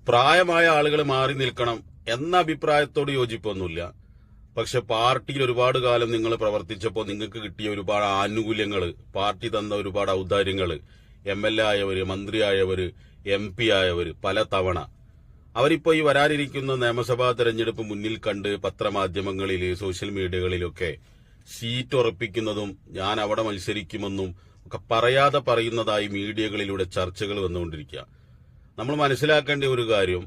പ്രായമായ ആളുകൾ മാറി നിൽക്കണം എന്ന അഭിപ്രായത്തോട് യോജിപ്പൊന്നുമില്ല. പക്ഷെ പാർട്ടിയിൽ ഒരുപാട് കാലം നിങ്ങൾ പ്രവർത്തിച്ചപ്പോൾ നിങ്ങൾക്ക് കിട്ടിയ ഒരുപാട് ആനുകൂല്യങ്ങൾ, പാർട്ടി തന്ന ഒരുപാട് ഔദാര്യങ്ങൾ, MLA ആയവര്, മന്ത്രിയായവര്, MP ആയവര് പല തവണ അവരിപ്പോ ഈ വരാനിരിക്കുന്ന നിയമസഭാ തെരഞ്ഞെടുപ്പ് മുന്നിൽ കണ്ട് പത്രമാധ്യമങ്ങളിൽ, സോഷ്യൽ മീഡിയകളിലൊക്കെ സീറ്റ് ഉറപ്പിക്കുന്നതും ഞാൻ അവിടെ മത്സരിക്കുമെന്നും ഒക്കെ പറയാതെ പറയുന്നതായി മീഡിയകളിലൂടെ ചർച്ചകൾ വന്നുകൊണ്ടിരിക്കുക. നമ്മൾ മനസ്സിലാക്കേണ്ട ഒരു കാര്യം,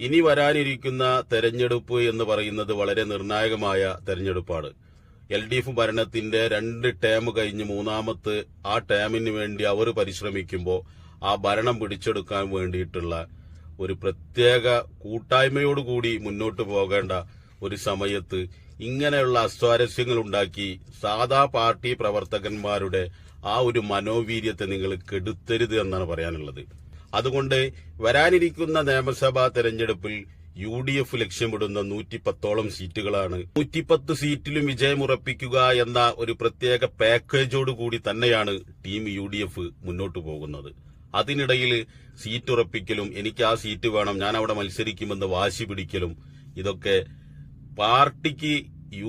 ഇനി വരാനിരിക്കുന്ന തെരഞ്ഞെടുപ്പ് എന്ന് പറയുന്നത് വളരെ നിർണായകമായ തെരഞ്ഞെടുപ്പാണ്. LDF ഭരണത്തിന്റെ 2 ടേം കഴിഞ്ഞ് മൂന്നാമത്തെ ആ ടേമിന് വേണ്ടി അവർ പരിശ്രമിക്കുമ്പോൾ ആ ഭരണം പിടിച്ചെടുക്കാൻ വേണ്ടിയിട്ടുള്ള ഒരു പ്രത്യേക കൂട്ടായ്മയോടുകൂടി മുന്നോട്ട് പോകേണ്ട ഒരു സമയത്ത് ഇങ്ങനെയുള്ള അസ്വാരസ്യങ്ങൾ ഉണ്ടാക്കി സാധാ പാർട്ടി പ്രവർത്തകന്മാരുടെ ആ ഒരു മനോവീര്യത്തെ നിങ്ങൾ കെടുത്തരുത് എന്നാണ് പറയാനുള്ളത്. അതുകൊണ്ട് വരാനിരിക്കുന്ന നിയമസഭാ തെരഞ്ഞെടുപ്പിൽ UDF ലക്ഷ്യമിടുന്ന 110ഓളം സീറ്റുകളാണ്. 110 സീറ്റിലും വിജയമുറപ്പിക്കുക എന്ന ഒരു പ്രത്യേക പാക്കേജോടുകൂടി തന്നെയാണ് ടീം UDF മുന്നോട്ടു പോകുന്നത്. അതിനിടയിൽ സീറ്റ് ഉറപ്പിക്കലും, എനിക്ക് ആ സീറ്റ് വേണം, ഞാൻ അവിടെ മത്സരിക്കുമെന്ന് വാശി പിടിക്കലും, ഇതൊക്കെ പാർട്ടിക്ക്,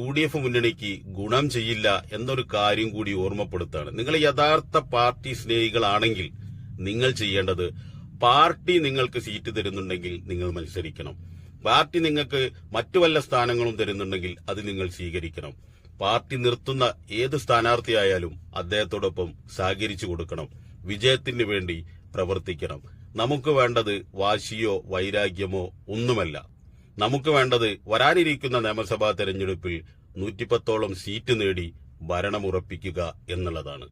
UDF മുന്നണിക്ക് ഗുണം ചെയ്യില്ല എന്നൊരു കാര്യം കൂടി ഓർമ്മപ്പെടുത്താണ്. നിങ്ങൾ യഥാർത്ഥ പാർട്ടി സ്നേഹികളാണെങ്കിൽ നിങ്ങൾ ചെയ്യേണ്ടത്, പാർട്ടി നിങ്ങൾക്ക് സീറ്റ് തരുന്നുണ്ടെങ്കിൽ നിങ്ങൾ മത്സരിക്കണം. പാർട്ടി നിങ്ങൾക്ക് മറ്റു വല്ല സ്ഥാനങ്ങളും തരുന്നുണ്ടെങ്കിൽ അത് നിങ്ങൾ സ്വീകരിക്കണം. പാർട്ടി നിർത്തുന്ന ഏത് സ്ഥാനാർത്ഥിയായാലും അദ്ദേഹത്തോടൊപ്പം സഹകരിച്ചു കൊടുക്കണം. വിജയത്തിന് വേണ്ടി പ്രവർത്തിക്കണം. നമുക്ക് വേണ്ടത് വാശിയോ വൈരാഗ്യമോ ഒന്നുമല്ല. നമുക്ക് വേണ്ടത് വരാനിരിക്കുന്ന നിയമസഭാ തെരഞ്ഞെടുപ്പിൽ 110ഓളം സീറ്റ് നേടി ഭരണമുറപ്പിക്കുക എന്നുള്ളതാണ്.